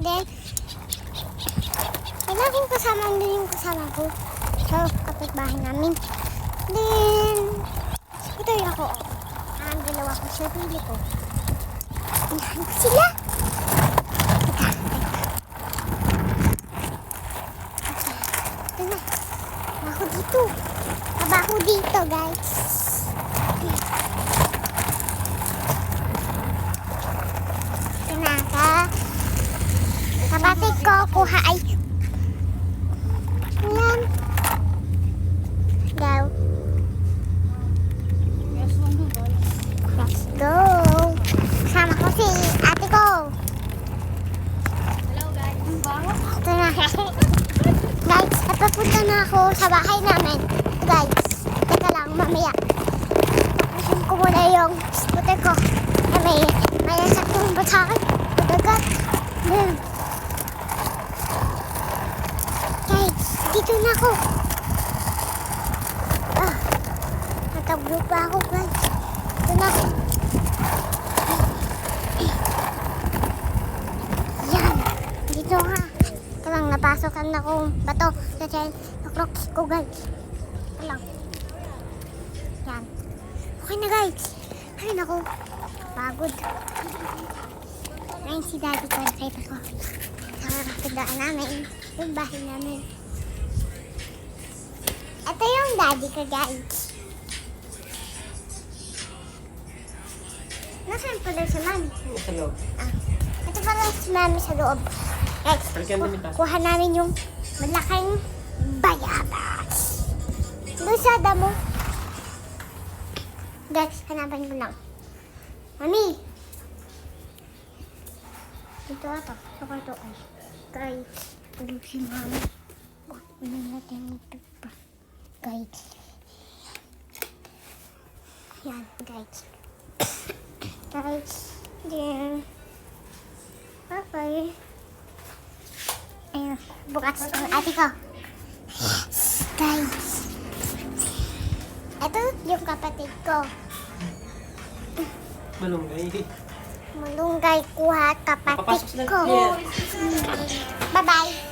then, laging kasama din yung kasama ko. So, kapitbahay namin. Then, ito yung ako. Ang dalawa ko sa pili ko. Inahan ko sila. Ito na. Ako dito. Ako dito, guys. Ito na ka. Kapatid ko, kuha ay. Ayan. Go. Let's go. Kasama ko si ate ko. Hello guys. Ito na. Guys, napapunta na ako sa bahay namin. Guys, teka lang, mamaya. Tapusin ko muna yung scooter ko. May saktong ba sa akin? Dagat. Guys, dito na ako. Nataglo pa ako, guys. Ito na ako. Yan. Dito nga. Ito lang, napasokan na akong bato sa chain na crocs ko, guys. Ito lang. Yan. Okay na, guys. Ay, naku. Pagod. Ngayon si daddy ko, nakita ko. Nakakatagdaan namin. Yung bahay namin. Ito yung daddy ko, guys. Nasaan pala si mami? Sa loob. Ito pala si mami sa loob. Guys, kuha namin yung malaking bayabas. Doon sa damo. Guys, hanapan ko lang. Mami! Dito ata. Sa kwarto ay. Guys, tulog si mami. Ano natin ito pa. Guys. Yan, guys. Guys. Then. Okay. Ayun. Bukas ang ate ko. Guys. Ito yung kapatid ko. Malunggay. Malunggay kuha kapatid Papasok sila. ko. Yeah. Bye-bye.